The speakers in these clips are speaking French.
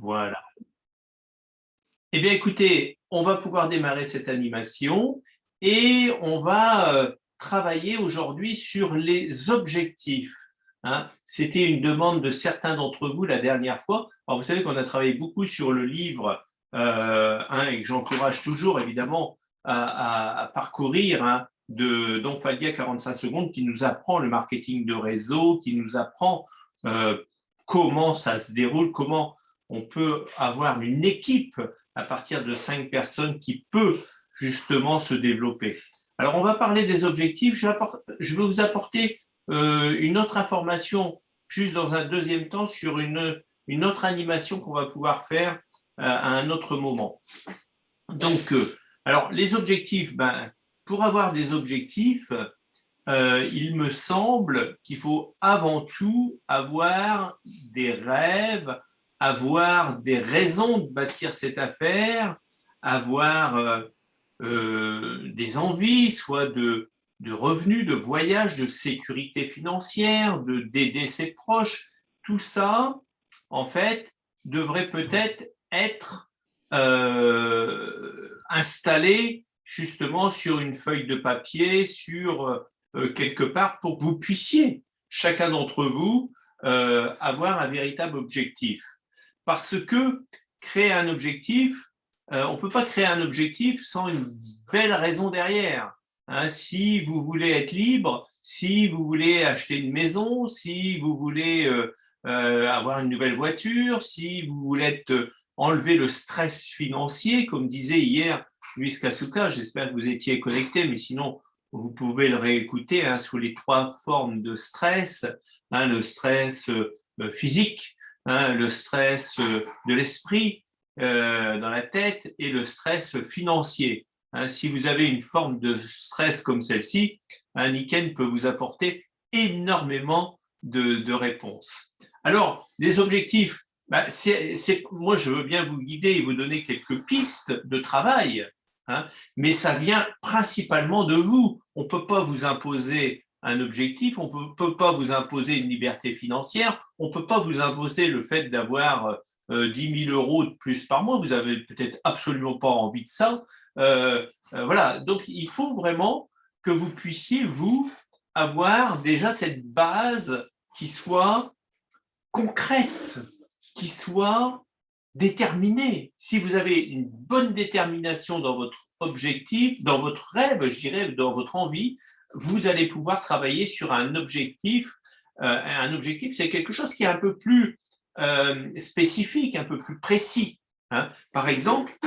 Voilà. Eh bien, écoutez, on va pouvoir démarrer cette animation et on va travailler aujourd'hui sur les objectifs. Hein. C'était une demande de certains d'entre vous la dernière fois. Alors, vous savez qu'on a travaillé beaucoup sur le livre et que j'encourage toujours évidemment à parcourir de Don Fadia 45 secondes qui nous apprend le marketing de réseau, qui nous apprend comment ça se déroule, comment on peut avoir une équipe à partir de 5 personnes qui peut justement se développer. Alors, on va parler des objectifs. Je vais vous apporter une autre information juste dans un deuxième temps sur une autre animation qu'on va pouvoir faire à un autre moment. Donc, alors, les objectifs, pour avoir des objectifs, il me semble qu'il faut avant tout avoir des rêves, avoir des raisons de bâtir cette affaire, avoir des envies, soit de revenus, de voyage, de sécurité financière, d'aider ses proches. Tout ça, en fait, devrait peut-être être installé justement sur une feuille de papier, sur quelque part, pour que vous puissiez, chacun d'entre vous, avoir un véritable objectif. Parce que créer un objectif, on ne peut pas créer un objectif sans une belle raison derrière. Hein, si vous voulez être libre, si vous voulez acheter une maison, si vous voulez avoir une nouvelle voiture, si vous voulez enlever le stress financier, comme disait hier Luis Casuca, j'espère que vous étiez connecté, mais sinon, vous pouvez le réécouter sous les 3 formes de stress, le stress physique, le stress de l'esprit, dans la tête et le stress financier. Si vous avez une forme de stress comme celle-ci, Niken peut vous apporter énormément de réponses. Alors, les objectifs, moi je veux bien vous guider et vous donner quelques pistes de travail, mais ça vient principalement de vous. On ne peut pas vous imposer un objectif, on ne peut pas vous imposer une liberté financière, on ne peut pas vous imposer le fait d'avoir 10 000 euros de plus par mois, vous avez peut-être absolument pas envie de ça. Voilà, donc il faut vraiment que vous puissiez, vous, avoir déjà cette base qui soit concrète, qui soit déterminée. Si vous avez une bonne détermination dans votre objectif, dans votre rêve, je dirais, dans votre envie, vous allez pouvoir travailler sur un objectif. Un objectif, c'est quelque chose qui est un peu plus spécifique, un peu plus précis. Par exemple,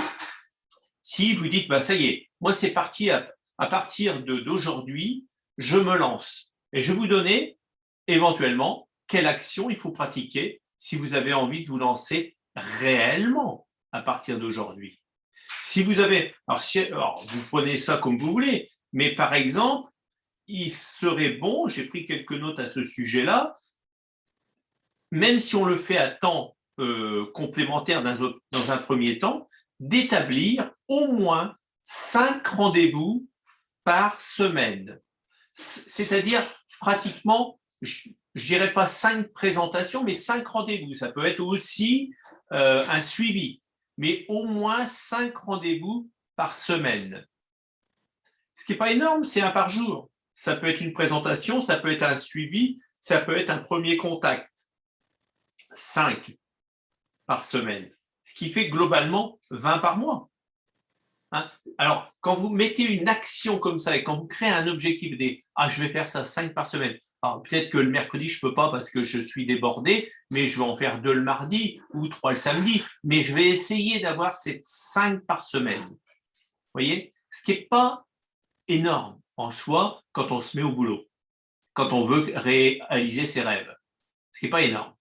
si vous dites, ça y est, moi c'est parti à partir d'aujourd'hui, je me lance. Et je vais vous donner éventuellement quelle action il faut pratiquer si vous avez envie de vous lancer réellement à partir d'aujourd'hui. Si vous avez, alors vous prenez ça comme vous voulez, mais par exemple, il serait bon, j'ai pris quelques notes à ce sujet-là, même si on le fait à temps complémentaire dans un premier temps, d'établir au moins 5 rendez-vous par semaine. C'est-à-dire pratiquement, je dirais pas 5 présentations, mais 5 rendez-vous. Ça peut être aussi un suivi, mais au moins 5 rendez-vous par semaine. Ce qui n'est pas énorme, c'est 1 par jour. Ça peut être une présentation, ça peut être un suivi, ça peut être un premier contact. 5 par semaine, ce qui fait globalement 20 par mois. Alors, quand vous mettez une action comme ça et quand vous créez un objectif, je vais faire ça 5 par semaine. Alors, peut-être que le mercredi, je ne peux pas parce que je suis débordé, mais je vais en faire 2 le mardi ou 3 le samedi. Mais je vais essayer d'avoir ces 5 par semaine. Vous voyez? Ce qui n'est pas énorme en soi quand on se met au boulot, quand on veut réaliser ses rêves. Ce qui n'est pas énorme.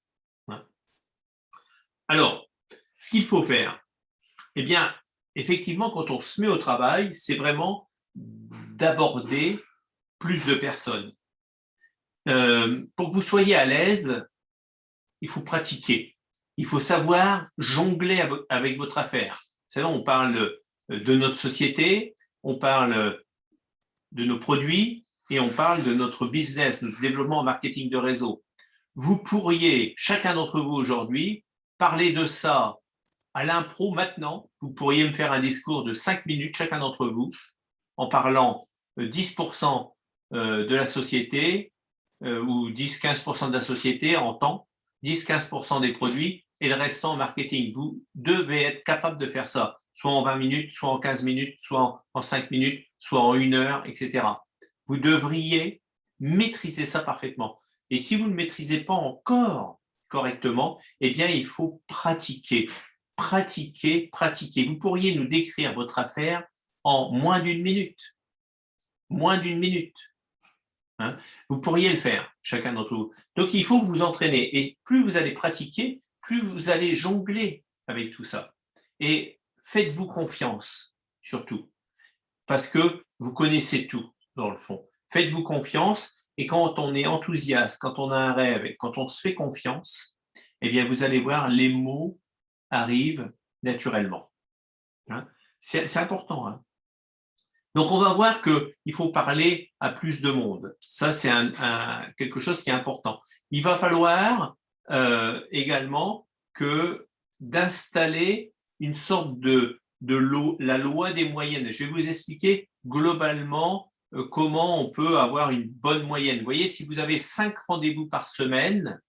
Alors, ce qu'il faut faire, eh bien, effectivement, quand on se met au travail, c'est vraiment d'aborder plus de personnes. Pour que vous soyez à l'aise, il faut pratiquer. Il faut savoir jongler avec votre affaire. Vous savez, on parle de notre société, on parle de nos produits et on parle de notre business, notre développement en marketing de réseau. Vous pourriez, chacun d'entre vous aujourd'hui, parler de ça à l'impro maintenant, vous pourriez me faire un discours de 5 minutes chacun d'entre vous en parlant 10% de la société ou 10-15% de la société en temps, 10-15% des produits et le restant en marketing. Vous devez être capable de faire ça, soit en 20 minutes, soit en 15 minutes, soit en 5 minutes, soit en 1 heure, etc. Vous devriez maîtriser ça parfaitement. Et si vous ne maîtrisez pas encore correctement, eh bien, il faut pratiquer, pratiquer, pratiquer. Vous pourriez nous décrire votre affaire en moins d'une minute. Moins d'une minute. Hein, vous pourriez le faire, chacun d'entre vous. Donc, il faut vous entraîner. Et plus vous allez pratiquer, plus vous allez jongler avec tout ça. Et faites-vous confiance, surtout, parce que vous connaissez tout, dans le fond. Faites-vous confiance, et quand on est enthousiaste, quand on a un rêve, et quand on se fait confiance, eh bien, vous allez voir, les mots arrivent naturellement. Hein, c'est important, hein. Donc, on va voir qu'il faut parler à plus de monde. Ça, c'est quelque chose qui est important. Il va falloir également d'installer une sorte la loi des moyennes. Je vais vous expliquer globalement comment on peut avoir une bonne moyenne. Vous voyez, si vous avez 5 rendez-vous par semaine,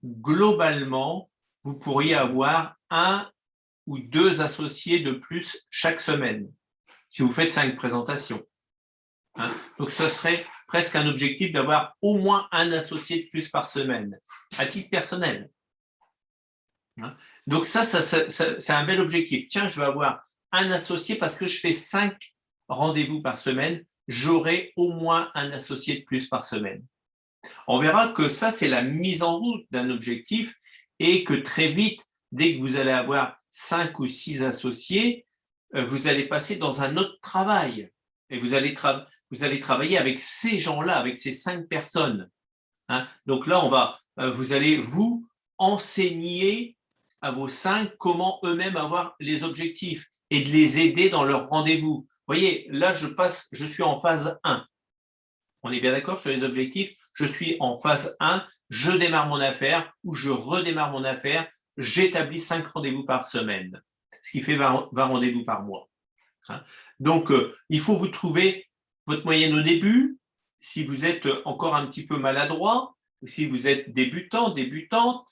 globalement, vous pourriez avoir 1 ou 2 associés de plus chaque semaine si vous faites 5 présentations. Hein, donc, ce serait presque un objectif d'avoir au moins 1 associé de plus par semaine, à titre personnel. Hein, donc, ça c'est un bel objectif. Tiens, je vais avoir 1 associé parce que je fais 5 rendez-vous par semaine, j'aurai au moins 1 associé de plus par semaine. On verra que ça, c'est la mise en route d'un objectif et que très vite, dès que vous allez avoir 5 ou 6 associés, vous allez passer dans un autre travail et vous allez travailler avec ces gens-là, avec ces 5 personnes. Hein. Donc là, vous allez vous enseigner à vos 5 comment eux-mêmes avoir les objectifs et de les aider dans leurs rendez-vous. Vous voyez, là, je suis en phase 1. On est bien d'accord sur les objectifs? Je suis en phase 1, je démarre mon affaire ou je redémarre mon affaire, j'établis 5 rendez-vous par semaine, ce qui fait 20 rendez-vous par mois. Donc, il faut vous trouver votre moyenne au début. Si vous êtes encore un petit peu maladroit, ou si vous êtes débutant, débutante,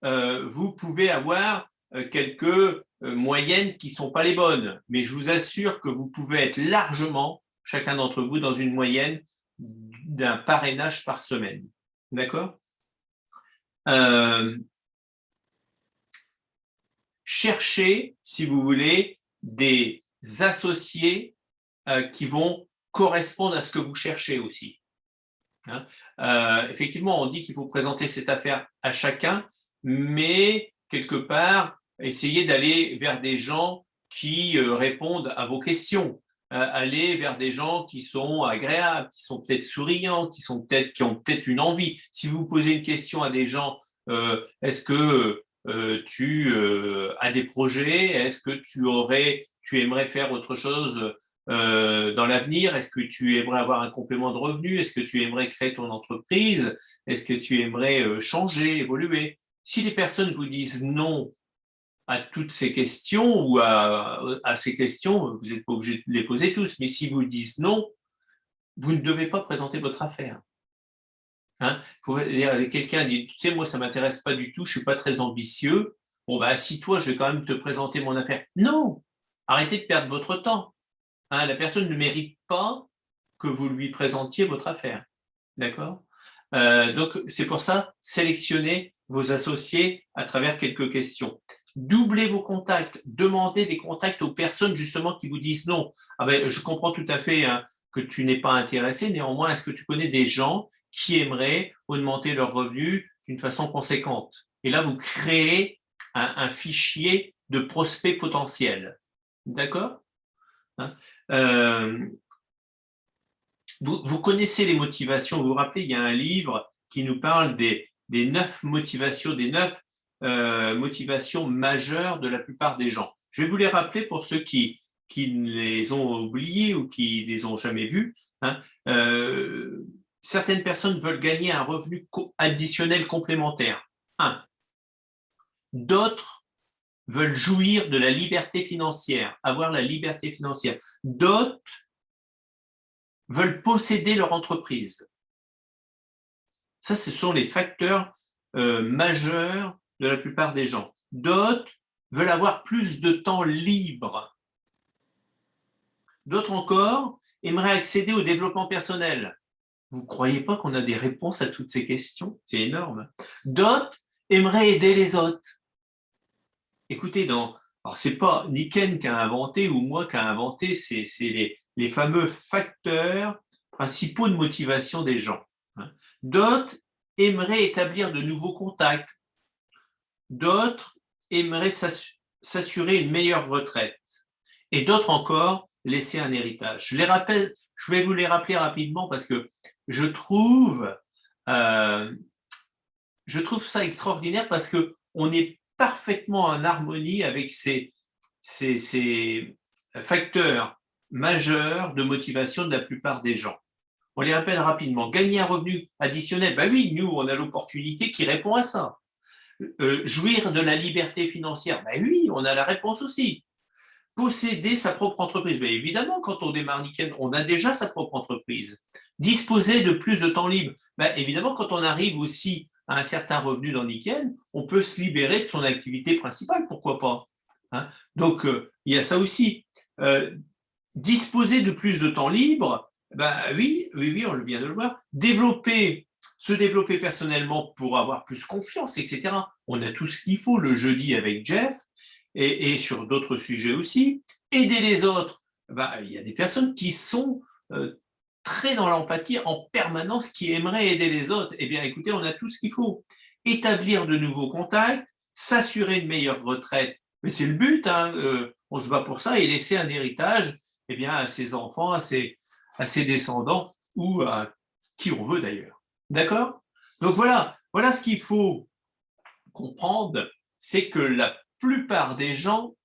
vous pouvez avoir quelques moyennes qui ne sont pas les bonnes. Mais je vous assure que vous pouvez être largement, chacun d'entre vous, dans une moyenne d'un parrainage par semaine. D'accord? Cherchez, si vous voulez, des associés qui vont correspondre à ce que vous cherchez aussi. Hein, effectivement, on dit qu'il faut présenter cette affaire à chacun, mais quelque part, essayez d'aller vers des gens qui répondent à vos questions. Aller vers des gens qui sont agréables, qui sont peut-être souriants, qui ont peut-être une envie. Si vous posez une question à des gens, est-ce que tu as des projets? Est-ce que tu aimerais faire autre chose dans l'avenir? Est-ce que tu aimerais avoir un complément de revenu? Est-ce que tu aimerais créer ton entreprise? Est-ce que tu aimerais changer, évoluer? Si les personnes vous disent non à toutes ces questions ou à ces questions, vous n'êtes pas obligé de les poser tous, mais si vous disent non, vous ne devez pas présenter votre affaire. Hein, quelqu'un dit, tu sais, moi, ça ne m'intéresse pas du tout, je ne suis pas très ambitieux. Bon, bah, assis-toi, je vais quand même te présenter mon affaire. Non, arrêtez de perdre votre temps. Hein, la personne ne mérite pas que vous lui présentiez votre affaire. D'accord? Donc, c'est pour ça, sélectionnez vos associés à travers quelques questions. Doublez vos contacts, demandez des contacts aux personnes justement qui vous disent non. Ah ben, je comprends tout à fait hein, que tu n'es pas intéressé, néanmoins, est-ce que tu connais des gens qui aimeraient augmenter leurs revenus d'une façon conséquente? Et là, vous créez un fichier de prospects potentiels. D'accord? Hein, vous connaissez les motivations, vous vous rappelez, il y a un livre qui nous parle des 9 motivations, des 9 motivations majeures de la plupart des gens. Je vais vous les rappeler pour ceux qui les ont oubliés ou qui les ont jamais vus. Hein. Certaines personnes veulent gagner un revenu additionnel complémentaire. D'autres veulent jouir de la liberté financière, avoir la liberté financière. D'autres veulent posséder leur entreprise. Ça, ce sont les facteurs majeurs de la plupart des gens. D'autres veulent avoir plus de temps libre. D'autres encore aimeraient accéder au développement personnel. Vous ne croyez pas qu'on a des réponses à toutes ces questions? C'est énorme. D'autres aimeraient aider les autres. Écoutez, alors c'est pas Niken qui a inventé ou moi qui a inventé, c'est les fameux facteurs principaux de motivation des gens. D'autres aimeraient établir de nouveaux contacts. D'autres aimeraient s'assurer une meilleure retraite. Et d'autres encore laisser un héritage. Je vais vous les rappeler rapidement parce que je trouve ça extraordinaire parce qu'on est parfaitement en harmonie avec ces facteurs majeurs de motivation de la plupart des gens. On les rappelle rapidement. Gagner un revenu additionnel, ben oui, nous, on a l'opportunité qui répond à ça. Jouir de la liberté financière, ben oui, on a la réponse aussi. Posséder sa propre entreprise, ben évidemment, quand on démarre Niken, on a déjà sa propre entreprise. Disposer de plus de temps libre, ben évidemment, quand on arrive aussi à un certain revenu dans Niken, on peut se libérer de son activité principale, pourquoi pas, hein. Donc, il y a ça aussi. Disposer de plus de temps libre, ben oui, on vient de le voir. Se développer personnellement pour avoir plus confiance, etc. On a tout ce qu'il faut le jeudi avec Jeff et sur d'autres sujets aussi. Aider les autres, ben, il y a des personnes qui sont très dans l'empathie en permanence, qui aimeraient aider les autres. Eh bien, écoutez, on a tout ce qu'il faut. Établir de nouveaux contacts, s'assurer une meilleure retraite, mais c'est le but, hein, on se bat pour ça, et laisser un héritage eh bien, à ses enfants, à ses descendants, ou à qui on veut d'ailleurs. D'accord? Donc voilà ce qu'il faut comprendre, c'est que la plupart des gens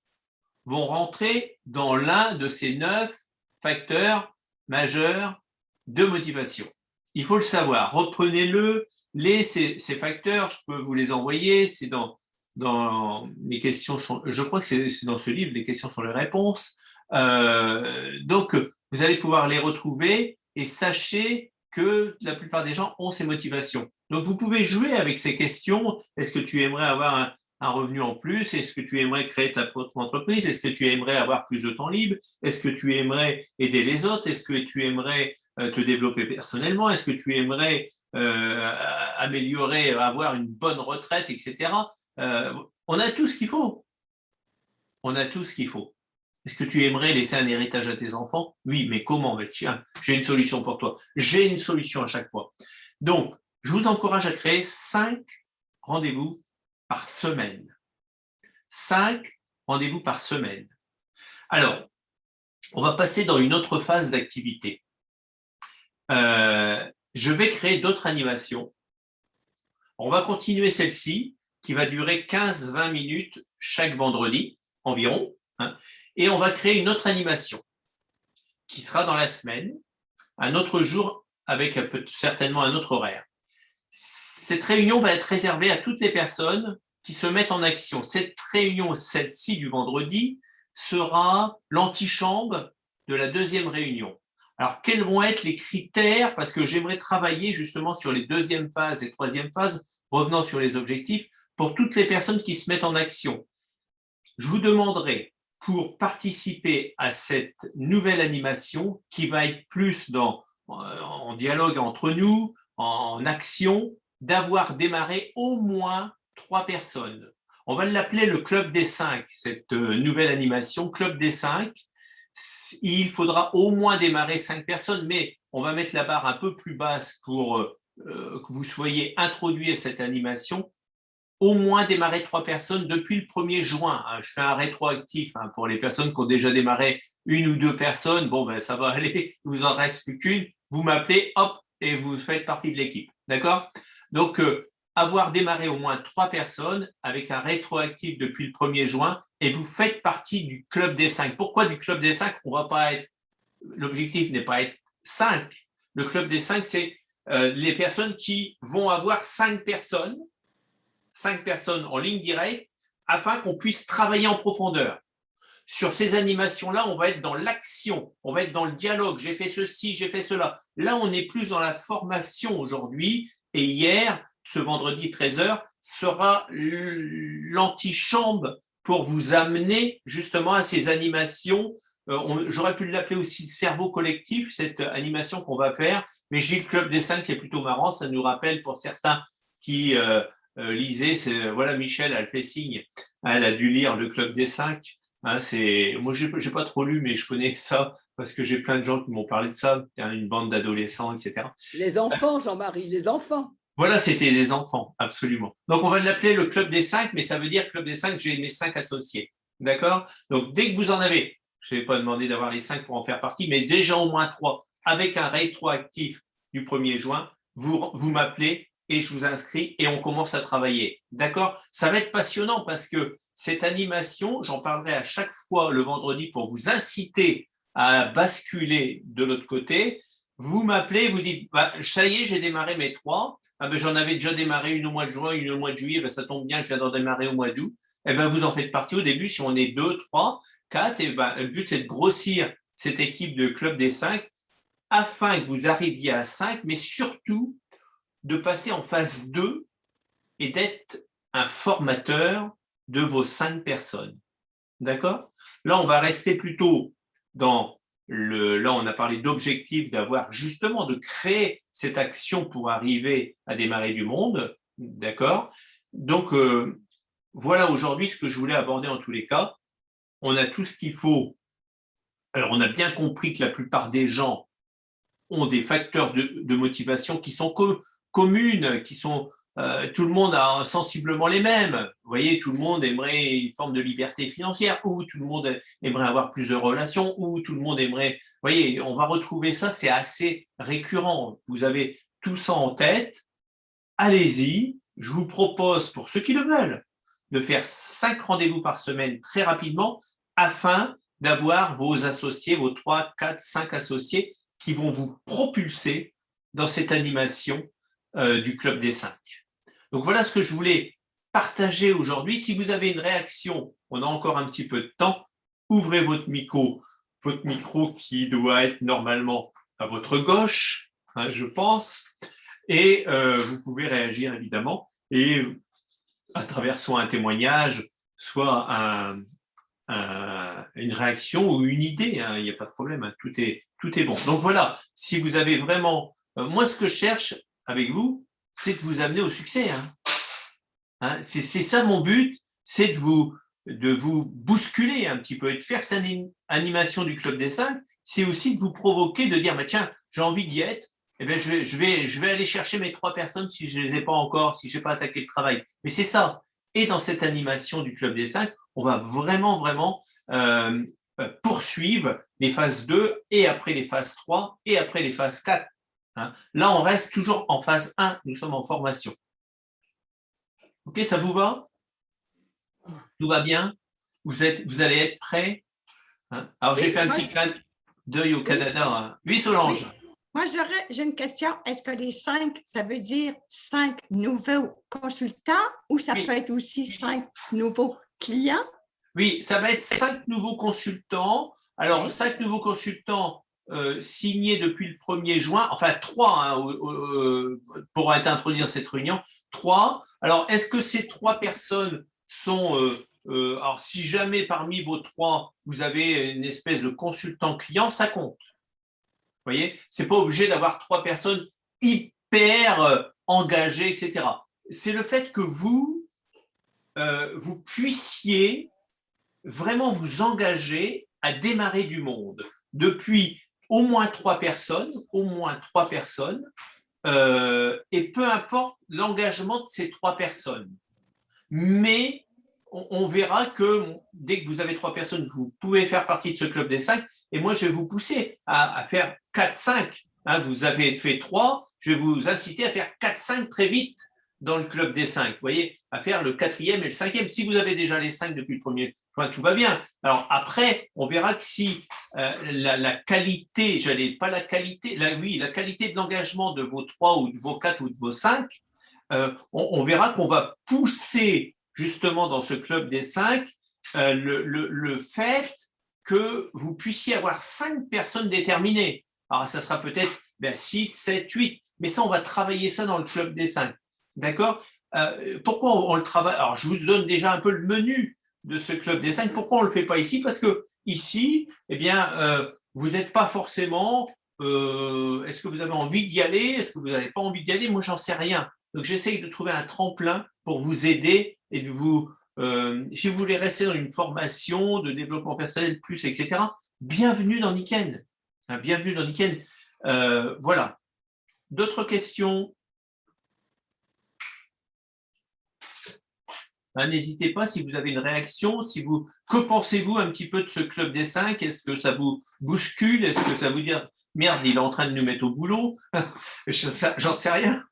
vont rentrer dans l'un de ces 9 facteurs majeurs de motivation. Il faut le savoir. Reprenez-le. Ces facteurs, je peux vous les envoyer. C'est dans les questions. Je crois que c'est dans ce livre, les questions sont les réponses. Donc, vous allez pouvoir les retrouver et sachez que la plupart des gens ont ces motivations. Donc, vous pouvez jouer avec ces questions. Est-ce que tu aimerais avoir un revenu en plus? Est-ce que tu aimerais créer ta propre entreprise? Est-ce que tu aimerais avoir plus de temps libre? Est-ce que tu aimerais aider les autres? Est-ce que tu aimerais te développer personnellement? Est-ce que tu aimerais améliorer, avoir une bonne retraite, etc. On a tout ce qu'il faut. On a tout ce qu'il faut. Est-ce que tu aimerais laisser un héritage à tes enfants? Oui, mais comment? Mais tiens, j'ai une solution pour toi. J'ai une solution à chaque fois. Donc, je vous encourage à créer 5 rendez-vous par semaine. 5 rendez-vous par semaine. Alors, on va passer dans une autre phase d'activité. Je vais créer d'autres animations. On va continuer celle-ci, qui va durer 15-20 minutes chaque vendredi environ, hein, et on va créer une autre animation qui sera dans la semaine, un autre jour avec certainement un autre horaire. Cette réunion va être réservée à toutes les personnes qui se mettent en action. Cette réunion, celle-ci du vendredi, sera l'antichambre de la deuxième réunion. Alors, quels vont être les critères? Parce que j'aimerais travailler justement sur les deuxième phases et troisième phases, revenant sur les objectifs, pour toutes les personnes qui se mettent en action. Je vous demanderai, pour participer à cette nouvelle animation, qui va être plus en dialogue entre nous, en action, d'avoir démarré au moins 3 personnes. On va l'appeler le Club des 5, cette nouvelle animation, Club des 5. Il faudra au moins démarrer 5 personnes, mais on va mettre la barre un peu plus basse pour que vous soyez introduits à cette animation. Au moins démarrer 3 personnes depuis le 1er juin. Je fais un rétroactif pour les personnes qui ont déjà démarré 1 ou 2 personnes. Bon, ben, ça va aller, il vous en reste plus qu'une. Vous m'appelez, hop, et vous faites partie de l'équipe. D'accord? Donc, avoir démarré au moins 3 personnes avec un rétroactif depuis le 1er juin et vous faites partie du Club des 5. Pourquoi du Club des 5? On va pas être, l'objectif n'est pas être 5. Le Club des 5, c'est les personnes qui vont avoir 5 personnes en ligne directe afin qu'on puisse travailler en profondeur. Sur ces animations-là, on va être dans l'action, on va être dans le dialogue. J'ai fait ceci, j'ai fait cela. Là, on est plus dans la formation aujourd'hui. Et hier, ce vendredi 13h, sera l'antichambre pour vous amener justement à ces animations. J'aurais pu l'appeler aussi le cerveau collectif, cette animation qu'on va faire. Mais j'ai le Club des 5, c'est plutôt marrant. Ça nous rappelle pour certains qui lisaient, voilà, Michel, elle fait signe. Elle a dû lire le Club des 5. Hein, moi, j'ai pas trop lu, mais je connais ça parce que j'ai plein de gens qui m'ont parlé de ça, une bande d'adolescents, etc. Les enfants, Jean-Marie, les enfants. Voilà, c'était des enfants, absolument. Donc, on va l'appeler le Club des 5, mais ça veut dire Club des 5, j'ai mes 5 associés. D'accord? Donc, dès que vous en avez, je ne vais pas demander d'avoir les 5 pour en faire partie, mais déjà au moins 3, avec un rétroactif du 1er juin, vous m'appelez et je vous inscris et on commence à travailler. D'accord? Ça va être passionnant parce que cette animation, j'en parlerai à chaque fois le vendredi pour vous inciter à basculer de l'autre côté. Vous m'appelez, vous dites, bah, ça y est, j'ai démarré mes 3. Ah ben, j'en avais déjà démarré une au mois de juin, une au mois de juillet, ben, ça tombe bien, je viens d'en démarrer au mois d'août. Eh ben, vous en faites partie au début, si on est 2, 3, 4, et ben, le but c'est de grossir cette équipe de Club des 5 afin que vous arriviez à 5, mais surtout de passer en phase 2 et d'être un formateur de vos 5 personnes. D'accord? Là, on va rester plutôt dans là, on a parlé d'objectifs, d'avoir justement de créer cette action pour arriver à démarrer du monde. D'accord? Donc, voilà aujourd'hui ce que je voulais aborder en tous les cas. On a tout ce qu'il faut. Alors, on a bien compris que la plupart des gens ont des facteurs de motivation qui sont communes, qui sont tout le monde a sensiblement les mêmes. Vous voyez, tout le monde aimerait une forme de liberté financière, ou tout le monde aimerait avoir plus de relations, ou tout le monde aimerait. Vous voyez, on va retrouver ça, c'est assez récurrent. Vous avez tout ça en tête. Allez-y. Je vous propose, pour ceux qui le veulent, de faire 5 rendez-vous par semaine très rapidement afin d'avoir vos associés, vos 3, 4, 5 associés qui vont vous propulser dans cette animation du Club des 5. Donc voilà ce que je voulais partager aujourd'hui. Si vous avez une réaction, on a encore un petit peu de temps, ouvrez votre micro qui doit être normalement à votre gauche, hein, je pense, et vous pouvez réagir évidemment, et à travers soit un témoignage, soit une réaction ou une idée, hein, il n'y a pas de problème, hein, tout est bon. Donc voilà, si vous avez vraiment… moi, ce que je cherche avec vous, c'est de vous amener au succès. Hein, c'est ça mon but, c'est de vous bousculer un petit peu et de faire cette animation du Club des 5, c'est aussi de vous provoquer, de dire, bah, tiens, j'ai envie d'y être, eh bien, je vais aller chercher mes 3 personnes si je ne les ai pas encore, si je n'ai pas attaqué le travail. Mais c'est ça. Et dans cette animation du Club des 5, on va vraiment poursuivre les phases 2 et après les phases 3 et après les phases 4. Hein. Là, on reste toujours en phase 1, nous sommes en formation. Ok, ça vous va? Tout va bien? Vous allez être prêts? Hein? Alors, j'ai fait un petit clin d'œil au Canada. Hein. Oui, Solange? Oui. Moi, j'ai une question. Est-ce que les 5, ça veut dire 5 nouveaux consultants ou ça peut être aussi 5 nouveaux clients? Oui, ça va être 5 nouveaux consultants. Alors, 5 nouveaux consultants signés depuis le 1er juin, enfin 3 hein, pour être introduits dans cette réunion. 3. Alors, est-ce que ces 3 personnes sont… alors, si jamais parmi vos 3, vous avez une espèce de consultant client, ça compte. Vous voyez, c'est pas obligé d'avoir 3 personnes hyper engagées, etc. C'est le fait que vous puissiez vraiment vous engager à démarrer du monde depuis au moins 3 personnes, et peu importe l'engagement de ces 3 personnes. Mais on verra que dès que vous avez 3 personnes, vous pouvez faire partie de ce Club des 5, et moi je vais vous pousser à faire 4-5. Hein, vous avez fait 3, je vais vous inciter à faire 4-5 très vite dans le Club des 5, vous voyez, à faire le 4e et le 5e. Si vous avez déjà les 5 depuis le 1er juin, tout va bien. Alors après, on verra que si la qualité, la qualité de l'engagement de vos 3 ou de vos 4 ou de vos 5, on verra qu'on va pousser justement dans ce club des 5 le fait que vous puissiez avoir 5 personnes déterminées. Alors, ça sera peut-être 6, 7, 8, mais ça, on va travailler ça dans le club des 5. D'accord? Pourquoi on le travaille? Alors, je vous donne déjà un peu le menu de ce club des 5. Pourquoi on ne le fait pas ici? Parce que ici, vous n'êtes pas forcément. Est-ce que vous avez envie d'y aller? Est-ce que vous n'avez pas envie d'y aller? Moi, j'en sais rien. Donc, j'essaye de trouver un tremplin pour vous aider et de vous. Si vous voulez rester dans une formation de développement personnel plus, etc., bienvenue dans Niken. Bienvenue dans Niken. Voilà. D'autres questions? N'hésitez pas si vous avez une réaction. Que pensez-vous un petit peu de ce club des 5? Est-ce que ça vous bouscule? Est-ce que ça vous dit merde, il est en train de nous mettre au boulot? J'en sais rien.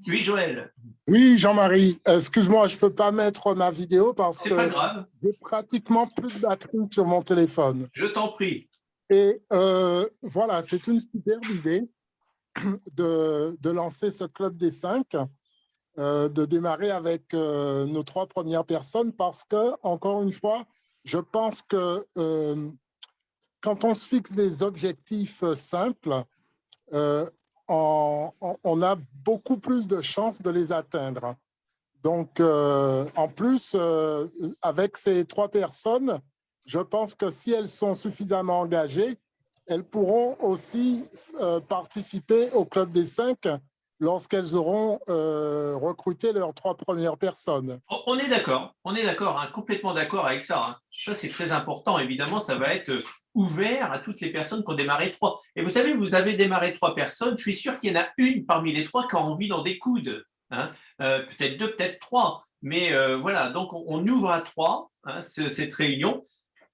Oui, Joël. Oui, Jean-Marie, excuse-moi, je ne peux pas mettre ma vidéo parce C'est que pas grave. j'ai pratiquement plus de batterie sur mon téléphone. Je t'en prie. Et voilà, c'est une superbe idée de lancer ce club des 5, de démarrer avec nos 3 premières personnes parce que, encore une fois, je pense que quand on se fixe des objectifs simples, on a beaucoup plus de chances de les atteindre. Donc, en plus, avec ces 3 personnes, je pense que si elles sont suffisamment engagées, elles pourront aussi participer au Club des 5 lorsqu'elles auront recruté leurs 3 premières personnes. On est d'accord, complètement d'accord avec ça. Ça, c'est très important. Évidemment, ça va être ouvert à toutes les personnes qui ont démarré 3. Et vous savez, vous avez démarré 3 personnes. Je suis sûr qu'il y en a une parmi les 3 qui a envie d'en découdre. Peut-être 2, peut-être 3. Mais voilà, donc on ouvre à 3 cette réunion.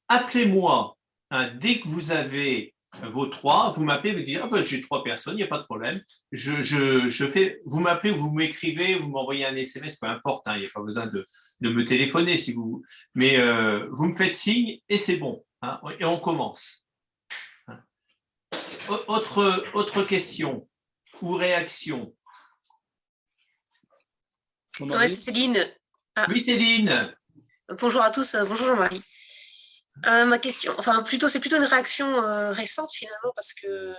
Appelez-moi dès que vous avez vos 3, vous m'appelez, vous dites j'ai 3 personnes, il n'y a pas de problème. Vous m'appelez, vous m'écrivez, vous m'envoyez un SMS, peu importe, il n'y a pas besoin de me téléphoner si vous. Mais vous me faites signe et c'est bon. Et on commence. Autre question ou réaction? Ouais, c'est Céline. Oui, Céline. Bonjour à tous, bonjour Jean-Marie. Ma question, c'est plutôt une réaction récente finalement parce que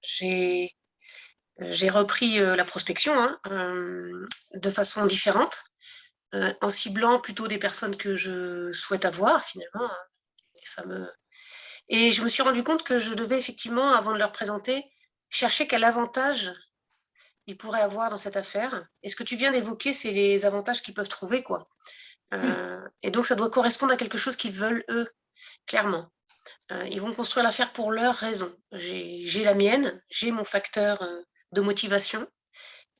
j'ai repris la prospection de façon différente, en ciblant plutôt des personnes que je souhaite avoir finalement, les fameux. Et je me suis rendu compte que je devais effectivement, avant de leur présenter, chercher quel avantage ils pourraient avoir dans cette affaire. Et ce que tu viens d'évoquer, c'est les avantages qu'ils peuvent trouver, quoi. Et donc, ça doit correspondre à quelque chose qu'ils veulent, eux, clairement. Ils vont construire l'affaire pour leurs raisons. J'ai la mienne, j'ai mon facteur de motivation,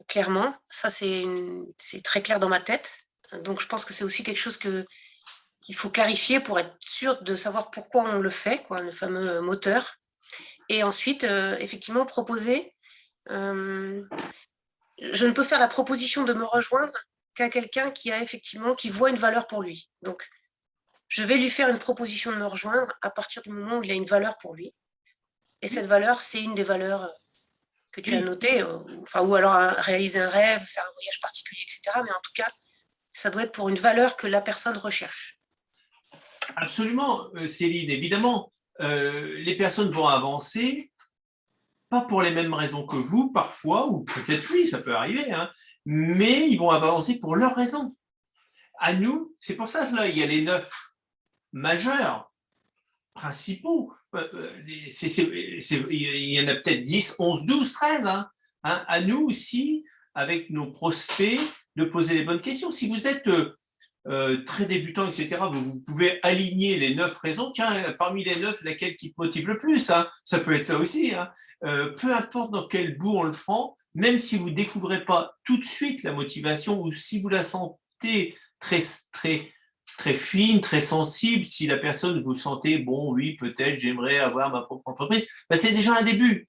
clairement. Ça, c'est très clair dans ma tête. Donc, je pense que c'est aussi quelque chose qu'il faut clarifier pour être sûr de savoir pourquoi on le fait, quoi, le fameux moteur. Et ensuite, effectivement, proposer. Je ne peux faire la proposition de me rejoindre qu'à quelqu'un qui voit une valeur pour lui. Donc, je vais lui faire une proposition de me rejoindre à partir du moment où il a une valeur pour lui. Et cette valeur, c'est une des valeurs que tu as notées, ou alors réaliser un rêve, faire un voyage particulier, etc. Mais en tout cas, ça doit être pour une valeur que la personne recherche. Absolument, Céline. Évidemment, les personnes vont avancer, pas pour les mêmes raisons que vous, parfois, ou peut-être oui, ça peut arriver, mais ils vont avancer pour leurs raisons. À nous, c'est pour ça que là, il y a les 9 majeurs, principaux. Il y en a peut-être 10, 11, 12, 13. À nous aussi, avec nos prospects, de poser les bonnes questions. Si vous êtes très débutant, etc., vous pouvez aligner les 9 raisons. Tiens, parmi les 9, laquelle qui te motive le plus? Ça peut être ça aussi. Peu importe dans quel bout on le prend, même si vous ne découvrez pas tout de suite la motivation ou si vous la sentez très, très, très fine, très sensible, si la personne vous sentez, bon, oui, peut-être, j'aimerais avoir ma propre entreprise, c'est déjà un début.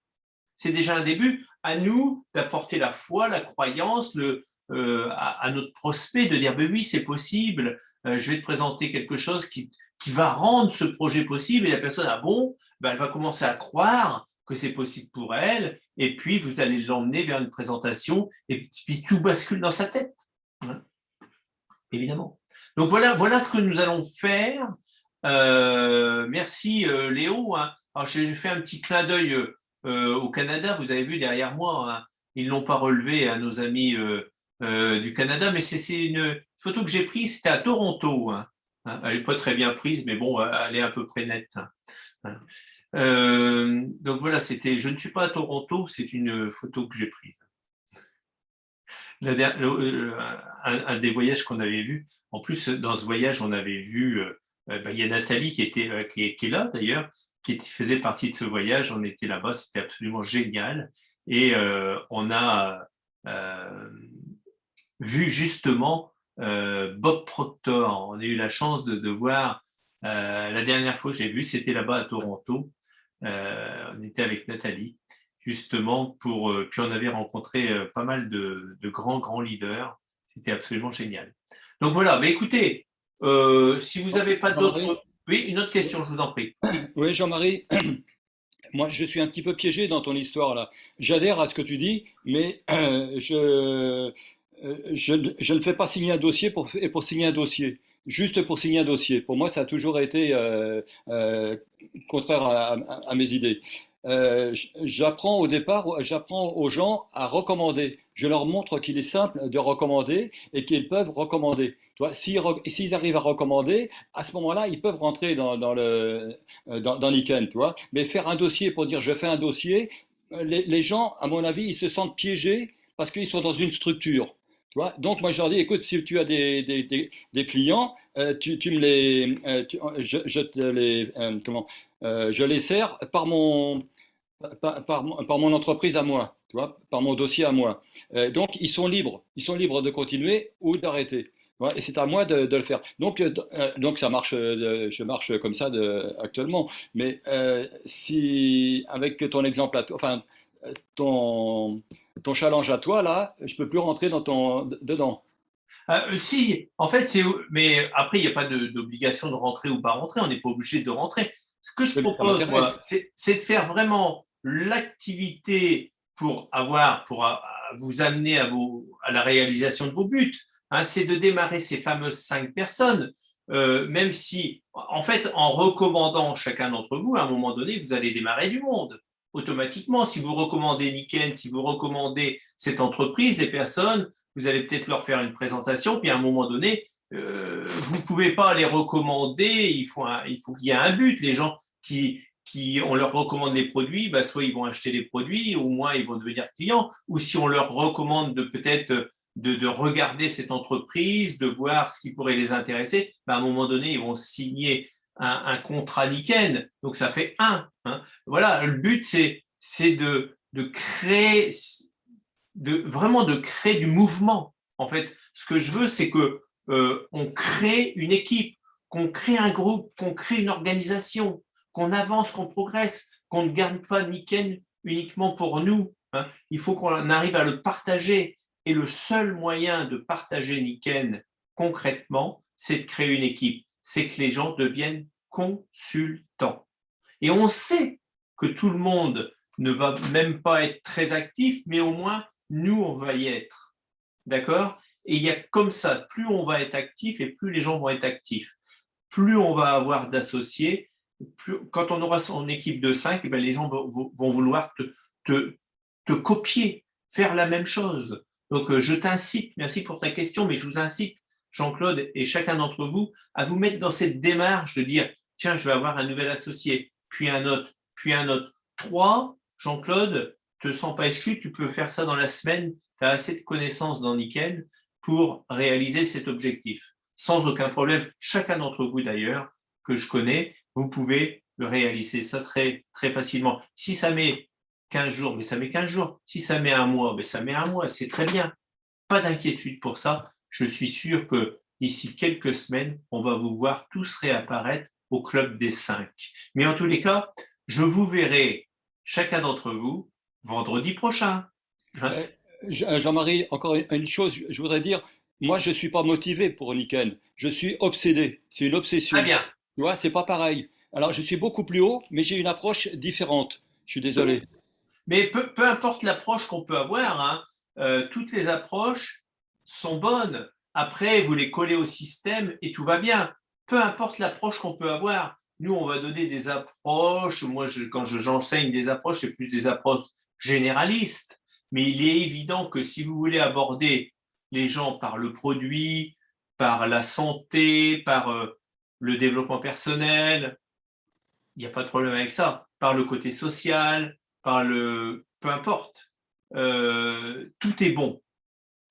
C'est déjà un début. À nous d'apporter la foi, la croyance, à notre prospect de dire oui, c'est possible, je vais te présenter quelque chose qui va rendre ce projet possible, et la personne, elle va commencer à croire que c'est possible pour elle, et puis vous allez l'emmener vers une présentation, et puis tout bascule dans sa tête. Hein, évidemment. Donc voilà ce que nous allons faire. Merci Léo. Hein. Alors j'ai fait un petit clin d'œil au Canada. Vous avez vu derrière moi, hein, ils ne l'ont pas relevé à nos amis du Canada, mais c'est une photo que j'ai prise, c'était à Toronto. Hein. Elle n'est pas très bien prise, mais bon, elle est à peu près nette. Hein. Donc voilà, je ne suis pas à Toronto, c'est une photo que j'ai prise. Un des voyages qu'on avait vu, en plus dans ce voyage, on avait vu, il y a Nathalie qui est là d'ailleurs, qui faisait partie de ce voyage, on était là-bas, c'était absolument génial, et on a vu justement Bob Proctor. On a eu la chance de voir, la dernière fois que j'ai vu, c'était là-bas à Toronto, on était avec Nathalie, justement, puis on avait rencontré pas mal de grands leaders. C'était absolument génial. Donc voilà, mais écoutez, si vous n'avez pas d'autres... Oui, une autre question, je vous en prie. Oui, Jean-Marie, moi je suis un petit peu piégé dans ton histoire là. J'adhère à ce que tu dis, mais je ne fais pas signer un dossier pour signer un dossier. Juste pour signer un dossier. Pour moi, ça a toujours été contraire à mes idées. J'apprends aux gens à recommander. Je leur montre qu'il est simple de recommander et qu'ils peuvent recommander. S'ils arrivent à recommander, à ce moment-là, ils peuvent rentrer dans Niken, tu vois. Mais faire un dossier pour dire je fais un dossier, les gens, à mon avis, ils se sentent piégés parce qu'ils sont dans une structure. Tu vois. Donc moi je leur dis, écoute, si tu as des clients, tu me les, je les sers par mon entreprise à moi, tu vois, par mon dossier à moi. Donc ils sont libres de continuer ou d'arrêter. Ouais, et c'est à moi de le faire. Donc ça marche, je marche comme ça actuellement. Mais si avec ton exemple, ton challenge à toi là, je peux plus rentrer dedans. Si, en fait, mais après, il n'y a pas d'obligation de rentrer ou pas rentrer, on n'est pas obligé de rentrer. Ce que je propose, moi, c'est de faire vraiment l'activité pour vous amener à la réalisation de vos buts. Hein, c'est de démarrer ces fameuses 5 personnes, même si, en fait, en recommandant chacun d'entre vous, à un moment donné, vous allez démarrer du monde. Automatiquement, si vous recommandez Niken, si vous recommandez cette entreprise, les personnes, vous allez peut-être leur faire une présentation, puis à un moment donné, vous ne pouvez pas les recommander, il faut qu'il y ait un but. Les gens on leur recommande les produits, soit ils vont acheter les produits, au moins ils vont devenir clients, ou si on leur recommande peut-être de regarder cette entreprise, de voir ce qui pourrait les intéresser, à un moment donné, ils vont signer un contrat Niken, donc ça fait un. Hein. Voilà, le but, c'est de créer, vraiment de créer du mouvement. En fait, ce que je veux, c'est que on crée une équipe, qu'on crée un groupe, qu'on crée une organisation, qu'on avance, qu'on progresse, qu'on ne garde pas Niken uniquement pour nous. Hein. Il faut qu'on arrive à le partager. Et le seul moyen de partager Niken concrètement, c'est de créer une équipe. C'est que les gens deviennent consultants. Et on sait que tout le monde ne va même pas être très actif, mais au moins, nous, on va y être. D'accord? Et il y a comme ça, plus on va être actif et plus les gens vont être actifs. Plus on va avoir d'associés, quand on aura son équipe de 5, les gens vont vouloir te copier, faire la même chose. Donc, je t'incite, merci pour ta question, mais je vous incite, Jean-Claude et chacun d'entre vous, à vous mettre dans cette démarche de dire, tiens, je vais avoir un nouvel associé, puis un autre, puis un autre. 3, Jean-Claude, te sens pas exclu, tu peux faire ça dans la semaine, tu as assez de connaissances dans Niken pour réaliser cet objectif. Sans aucun problème, chacun d'entre vous d'ailleurs, que je connais, vous pouvez le réaliser ça très, très facilement. Si ça met 15 jours, mais ça met 15 jours. Si ça met un mois, mais ça met un mois, c'est très bien. Pas d'inquiétude pour ça. Je suis sûr que d'ici quelques semaines, on va vous voir tous réapparaître au club des 5. Mais en tous les cas, je vous verrai, chacun d'entre vous, vendredi prochain. Jean-Marie, encore une chose, je voudrais dire, moi je ne suis pas motivé pour Niken, je suis obsédé, c'est une obsession. Très bien. Tu vois, c'est pas pareil. Alors je suis beaucoup plus haut, mais j'ai une approche différente. Je suis désolé. Mais peu importe l'approche qu'on peut avoir, hein, toutes les approches sont bonnes. Après, vous les collez au système et tout va bien. Peu importe l'approche qu'on peut avoir. Nous, on va donner des approches. Moi, quand j'enseigne des approches, c'est plus des approches généralistes. Mais il est évident que si vous voulez aborder les gens par le produit, par la santé, par le développement personnel, il n'y a pas de problème avec ça. Par le côté social, peu importe. Tout est bon.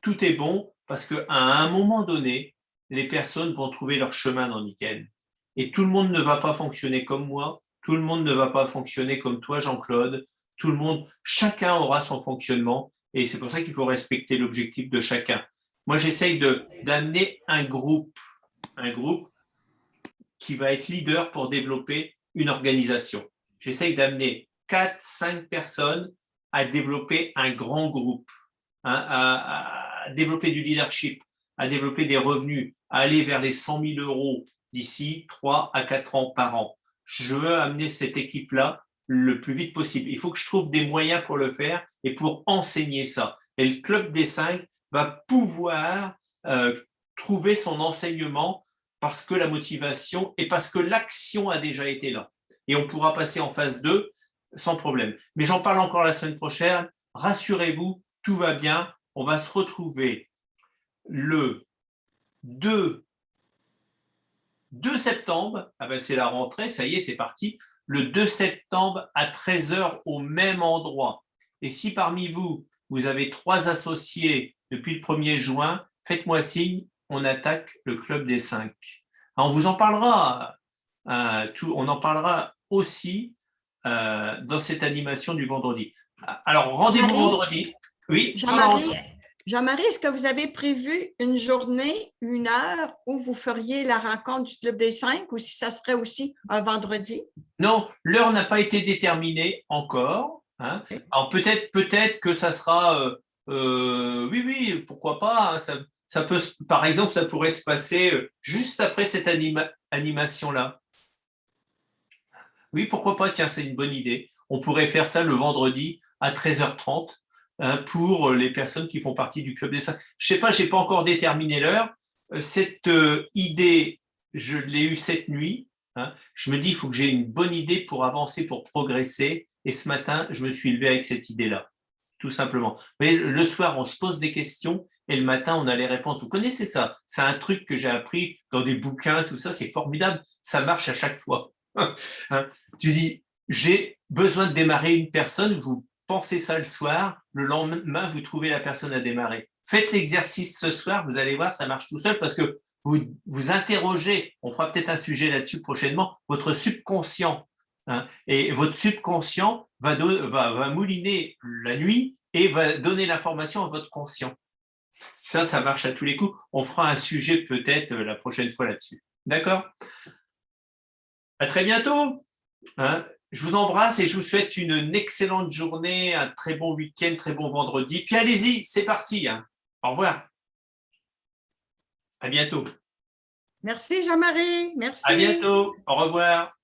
Tout est bon parce qu'à un moment donné, les personnes vont trouver leur chemin dans Nickel. Et tout le monde ne va pas fonctionner comme moi, tout le monde ne va pas fonctionner comme toi, Jean-Claude. Tout le monde, chacun aura son fonctionnement et c'est pour ça qu'il faut respecter l'objectif de chacun. Moi, j'essaye d'amener un groupe qui va être leader pour développer une organisation. J'essaye d'amener 4-5 personnes à développer un grand groupe, hein, à développer du leadership, à développer des revenus, à aller vers les 100 000 euros d'ici 3 à 4 ans par an. Je veux amener cette équipe-là le plus vite possible. Il faut que je trouve des moyens pour le faire et pour enseigner ça. Et le Club des 5 va pouvoir trouver son enseignement parce que la motivation et parce que l'action a déjà été là. Et on pourra passer en phase 2 sans problème. Mais j'en parle encore la semaine prochaine. Rassurez-vous, tout va bien. On va se retrouver le 2 septembre. Ah ben c'est la rentrée, ça y est, c'est parti. Le 2 septembre à 13 h au même endroit. Et si parmi vous, vous avez 3 associés depuis le 1er juin, faites-moi signe, on attaque le Club des 5. On vous en parlera, on en parlera aussi dans cette animation du vendredi. Alors, rendez-vous vendredi. Oui, Jean-Marie, est-ce que vous avez prévu une journée, une heure où vous feriez la rencontre du Club des 5 ou si ça serait aussi un vendredi? Non, l'heure n'a pas été déterminée encore. Hein. Alors peut-être que ça sera, oui, pourquoi pas. Hein, ça peut, par exemple, ça pourrait se passer juste après cette animation-là. Oui, pourquoi pas, tiens, c'est une bonne idée. On pourrait faire ça le vendredi à 13h30 pour les personnes qui font partie du Club des 5. Je ne sais pas, je n'ai pas encore déterminé l'heure. Cette idée, je l'ai eue cette nuit. Hein. Je me dis, il faut que j'ai une bonne idée pour avancer, pour progresser. Et ce matin, je me suis levé avec cette idée-là, tout simplement. Mais le soir, on se pose des questions et le matin, on a les réponses. Vous connaissez ça? C'est un truc que j'ai appris dans des bouquins, tout ça, c'est formidable. Ça marche à chaque fois. Hein. Tu dis, j'ai besoin de démarrer une personne, vous pensez ça le soir, le lendemain, vous trouvez la personne à démarrer. Faites l'exercice ce soir, vous allez voir, ça marche tout seul parce que vous interrogez, on fera peut-être un sujet là-dessus prochainement, votre subconscient. Hein, et votre subconscient va mouliner la nuit et va donner l'information à votre conscient. Ça marche à tous les coups. On fera un sujet peut-être la prochaine fois là-dessus. D'accord? À très bientôt. Hein, je vous embrasse et je vous souhaite une excellente journée, un très bon week-end, très bon vendredi. Puis allez-y, c'est parti. Hein. Au revoir. À bientôt. Merci Jean-Marie. Merci. À bientôt. Au revoir.